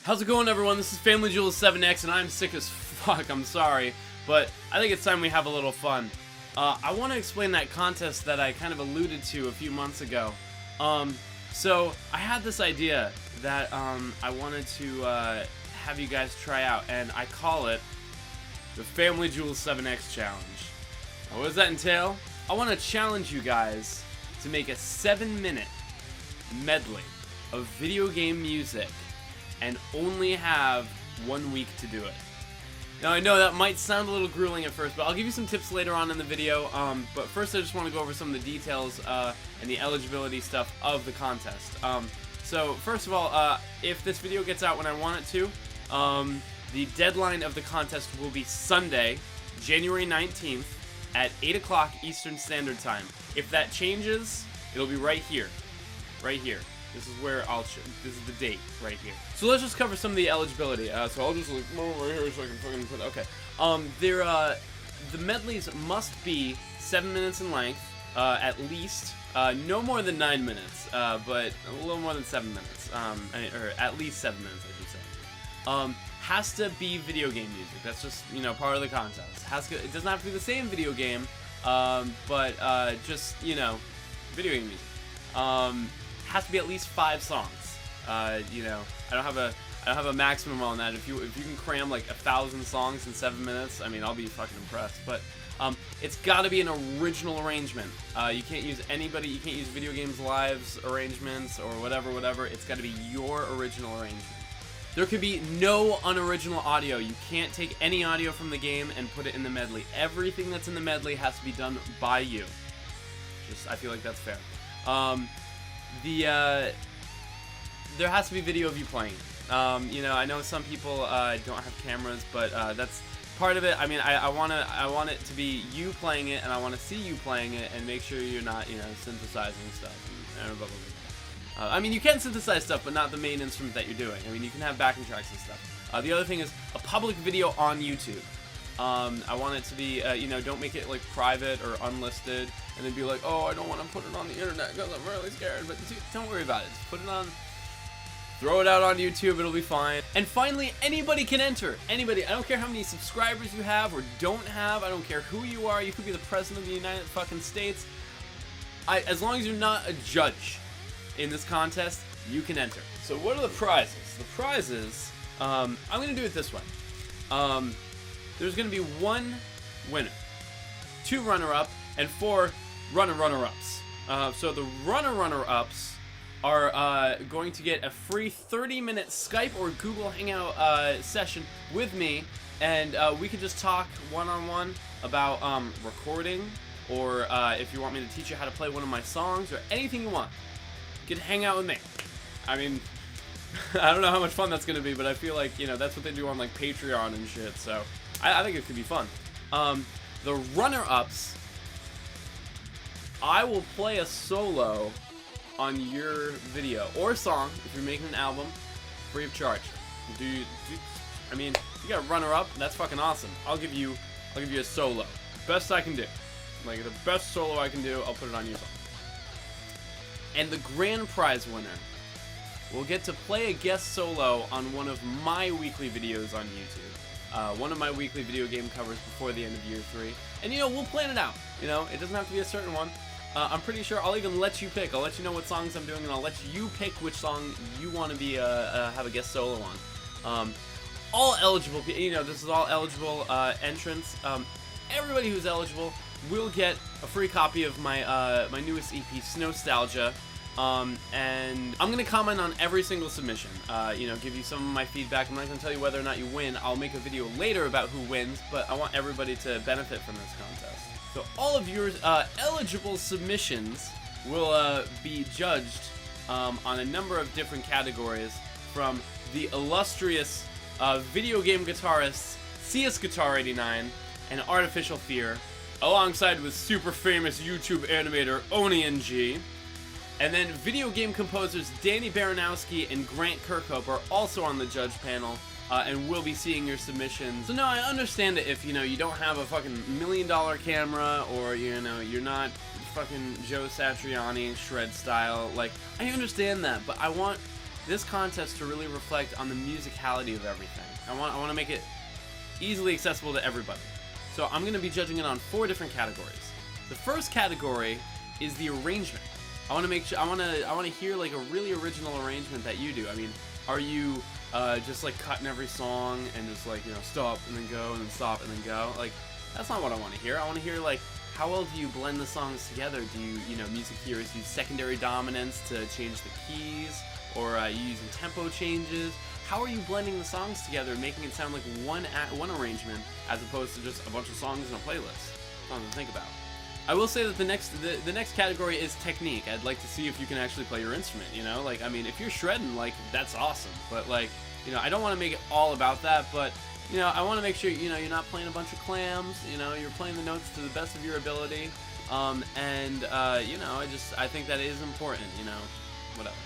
How's it going, everyone? This is FamilyJules7x, and I'm sick as fuck, I'm sorry, but I think it's time we have a little fun. I want to explain that contest that I kind of alluded to a few months ago. So I had this idea that I wanted to have you guys try out, and I call it the FamilyJules7x Challenge. Now, what does that entail? I want to challenge you guys to make a 7-minute medley of video game music and only have 1 week to do it. Now, I know that might sound a little grueling at first, but I'll give you some tips later on in the video. But first, I just want to go over some of the details and the eligibility stuff of the contest. So, first of all, if this video gets out when I want it to, the deadline of the contest will be Sunday, January 19th at 8 o'clock Eastern Standard Time. If that changes, it'll be right here. Right here. This is where this is the date right here. So let's just cover some of the eligibility. So I'll just like move over here so I can fucking put. Okay. The medleys must be 7 minutes in length, at least. No more than 9 minutes, but a little more than 7 minutes. Or at least 7 minutes, I should say. Has to be video game music. That's just, you know, part of the contest. It doesn't have to be the same video game, but just, you know, video game music. Has to be at least 5 songs. You know, I don't have a maximum on that. If you can cram like 1,000 songs in 7 minutes, I mean, I'll be fucking impressed. But it's got to be an original arrangement. You can't use anybody. You can't use Video Games Live's arrangements or whatever. It's got to be your original arrangement. There could be no unoriginal audio. You can't take any audio from the game and put it in the medley. Everything that's in the medley has to be done by you. I feel like that's fair. There has to be video of you playing. You know, I know some people don't have cameras, but that's part of it. I mean, I want it to be you playing it, and I want to see you playing it, and make sure you're not, you know, synthesizing stuff. And blah, blah, blah. I mean, you can synthesize stuff, but not the main instrument that you're doing. I mean, you can have backing tracks and stuff. The other thing is a public video on YouTube. I want it to be, you know, don't make it like private or unlisted, and then be like, oh, I don't want to put it on the internet because I'm really scared. But don't worry about it. Just put it on, throw it out on YouTube. It'll be fine. And finally, anybody can enter. Anybody. I don't care how many subscribers you have or don't have. I don't care who you are. You could be the president of the United fucking States. As long as you're not a judge in this contest, you can enter. So what are the prizes? The prizes, I'm going to do it this way. There's going to be 1 winner, 2 runner-up, and 4 runner-ups. So the runner-ups are going to get a free 30-minute Skype or Google Hangout session with me, and we can just talk one-on-one about recording, or if you want me to teach you how to play one of my songs, or anything you want. You can hang out with me. I mean, I don't know how much fun that's going to be, but I feel like, you know, that's what they do on, like, Patreon and shit, so I think it could be fun. The runner-ups, I will play a solo on your video, or song, if you're making an album, free of charge. I mean, if you got a runner-up, that's fucking awesome. I'll give you a solo. Best I can do. Like, the best solo I can do, I'll put it on your song. And the grand prize winner will get to play a guest solo on one of my weekly videos on YouTube. One of my weekly video game covers before the end of year 3. And, you know, we'll plan it out. You know, it doesn't have to be a certain one. I'm pretty sure I'll even let you pick. I'll let you know what songs I'm doing, and I'll let you pick which song you want to be have a guest solo on. All eligible, you know, this is all eligible entrants. Everybody who's eligible will get a free copy of my my newest EP, Snowstalgia. And I'm going to comment on every single submission, you know, give you some of my feedback. I'm not going to tell you whether or not you win. I'll make a video later about who wins, but I want everybody to benefit from this contest. So all of your eligible submissions will be judged on a number of different categories, from the illustrious video game guitarists CS Guitar 89 and ArtificialFear, alongside with super famous YouTube animator OneyNG. And then video game composers Danny Baranowski and Grant Kirkhope are also on the judge panel, and we'll be seeing your submissions. So now I understand it if, you know, you don't have a fucking $1 million camera, or, you know, you're not fucking Joe Satriani shred style. Like, I understand that, but I want this contest to really reflect on the musicality of everything. I want to make it easily accessible to everybody. So I'm going to be judging it on 4 different categories. The first category is the arrangement. I want to make sure I want to hear like a really original arrangement that you do. I mean, are you just like cutting every song and just like, you know, stop and then go and then stop and then go? Like, that's not what I want to hear. I want to hear like, how well do you blend the songs together? Do you know, music theorists use secondary dominance to change the keys, or you using tempo changes? How are you blending the songs together and making it sound like one arrangement as opposed to just a bunch of songs in a playlist? Something to think about. I will say that the next category is technique. I'd like to see if you can actually play your instrument, you know? Like, I mean, if you're shredding, like, that's awesome. But, like, you know, I don't want to make it all about that, but, you know, I want to make sure, you know, you're not playing a bunch of clams, you know, you're playing the notes to the best of your ability. You know, I think that is important, you know, whatever.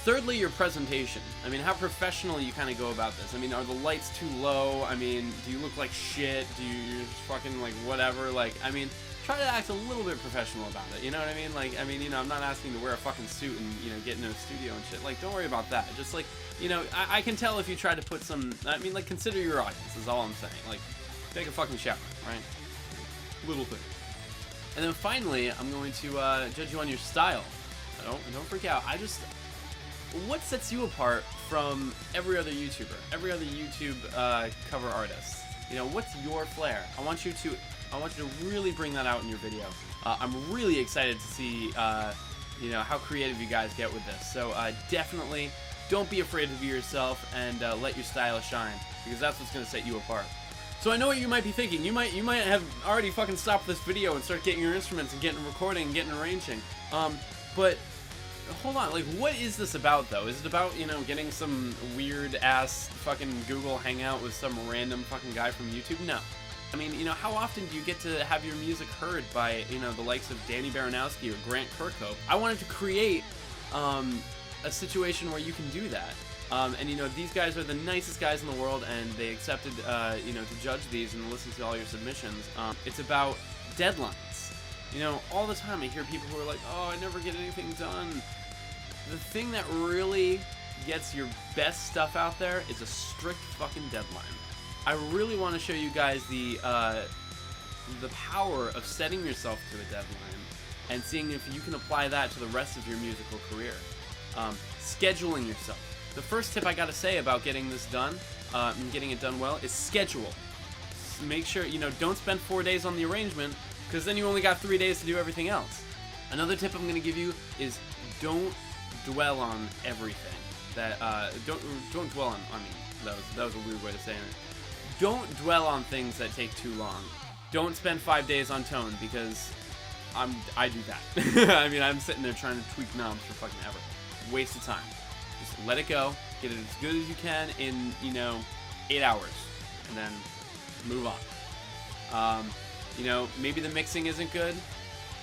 Thirdly, your presentation. I mean, how professional you kind of go about this. I mean, are the lights too low? I mean, do you look like shit? Do you just fucking, like, whatever? Like, I mean, try to act a little bit professional about it, you know what I mean? Like, I mean, you know, I'm not asking you to wear a fucking suit and, you know, get into a studio and shit. Like, don't worry about that. Just, like, you know, I can tell if you try to put some, I mean, like, consider your audience is all I'm saying. Like, take a fucking shower, right? Little thing. And then finally, I'm going to judge you on your style. Don't freak out. What sets you apart from every other YouTuber, every other YouTube cover artist? You know, what's your flair? I want you to really bring that out in your video. I'm really excited to see, you know, how creative you guys get with this. So definitely don't be afraid to be yourself and let your style shine, because that's what's going to set you apart. So I know what you might be thinking. You might have already fucking stopped this video and start getting your instruments and getting recording and getting arranging. But hold on, like, what is this about, though? Is it about, you know, getting some weird-ass fucking Google Hangout with some random fucking guy from YouTube? No. I mean, you know, how often do you get to have your music heard by, you know, the likes of Danny Baranowski or Grant Kirkhope? I wanted to create a situation where you can do that. And, you know, these guys are the nicest guys in the world, and they accepted, you know, to judge these and listen to all your submissions. It's about deadlines. You know, all the time I hear people who are like, oh, I never get anything done. The thing that really gets your best stuff out there is a strict fucking deadline. I really want to show you guys the power of setting yourself to a deadline and seeing if you can apply that to the rest of your musical career. Scheduling yourself. The first tip I gotta say about getting this done and getting it done well is schedule. Make sure, you know, don't spend 4 days on the arrangement, because then you only got 3 days to do everything else. Another tip I'm gonna give you is don't dwell on everything. Don't dwell on. I mean, that was a weird way to say it. Don't dwell on things that take too long. Don't spend 5 days on tone, because I do that. I mean, I'm sitting there trying to tweak knobs for fucking ever. Waste of time. Just let it go. Get it as good as you can in, you know, 8 hours, and then move on. You know, maybe the mixing isn't good.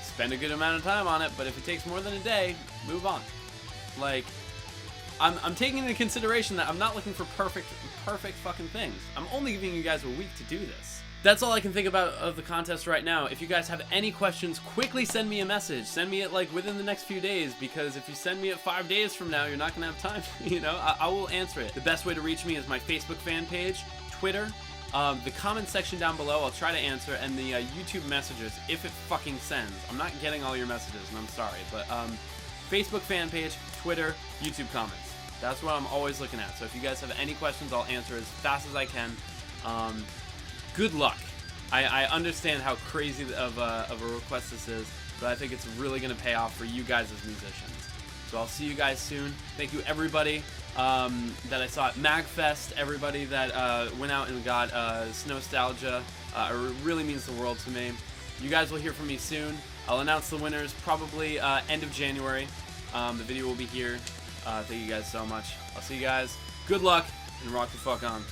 Spend a good amount of time on it, but if it takes more than a day, move on. Like, I'm taking into consideration that I'm not looking for perfect fucking things. I'm only giving you guys a week to do this. That's all I can think about of the contest right now. If you guys have any questions, quickly send me a message. Send me it like within the next few days, because if you send me it 5 days from now, you're not gonna have time. You know, I will answer it. The best way to reach me is my Facebook fan page, Twitter, the comment section down below. I'll try to answer, and the YouTube messages if it fucking sends. I'm not getting all your messages, and I'm sorry, but Facebook fan page, Twitter, YouTube comments. That's what I'm always looking at. So if you guys have any questions, I'll answer as fast as I can. Good luck. I understand how crazy of a request this is, but I think it's really going to pay off for you guys as musicians. So I'll see you guys soon. Thank you, everybody that I saw at MagFest, everybody that went out and got Snowstalgia. It really means the world to me. You guys will hear from me soon. I'll announce the winners probably end of January. The video will be here. Thank you guys so much. I'll see you guys. Good luck, and rock the fuck on.